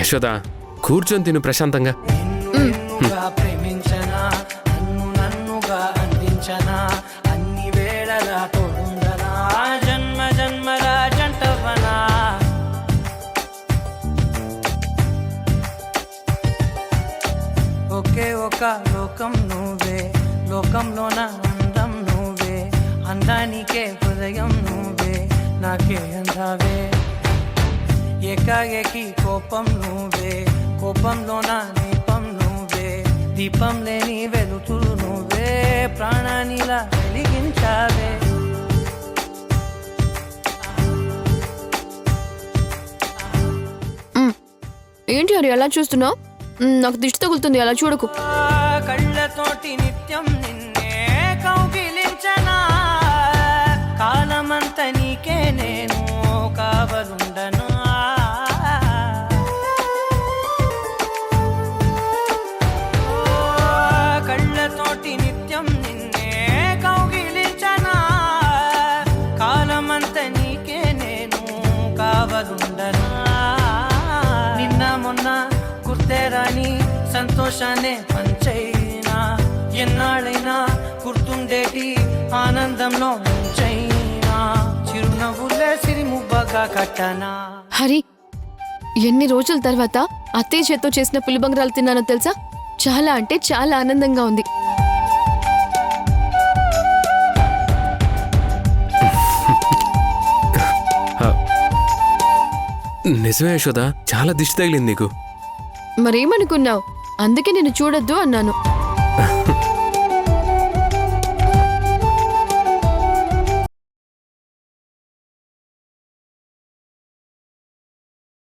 యశోద కూర్చొని తిను ప్రశాంతంగా. ప్రేమించనా నన్ను నన్నుగా అందించనా అన్ని వేళలా తోడుండనా జన్మ జన్మల జంటవనా ఒకే ఒక లోకం నువ్వే లోకంలోన అందం నువ్వే అందానికే హృదయం నువ్వే నాకే అందావే ఏకాఏకి కోపం నువ్వే కోపంలోన దీపం నువ్వే దీపం లేని వెలుతురు నువ్వే ప్రాణానిలా వెలిగించావే ఏంటి హరి అలా చూస్తున్నావు? నాకు దిష్టి తగులుతుంది, అలా చూడకు. కళ్ళతోటి నిత్యం నిన్నే కౌగిలించనా కాలమంత నీకే నేను కావలుండనా కళ్ళతోటి నిత్యం నిన్నే కౌగిలించనా కాలమంత నీకే నేను కావలుండనా నిన్న మొన్న గుర్తేరాని సంతోషాన్ని పంచైనా ఎన్నాళ్ళైనా గుర్తుండేటి ఆనందంలో ముంచైనా చిరునవ్వులే సిరిముబ్బగా కట్టనా. హరి, ఎన్ని రోజుల తర్వాత అత్తయ్య చేత్తో చేసిన పులిబంగరాలు తిన్నానో తెలుసా? చాలా అంటే చాలా ఆనందంగా ఉంది. నిజమే యశోద, చాలా దిష్టి తగిలింది నీకు. మరేమనుకున్నావు? అందుకే నేను చూడొద్దు అన్నాను.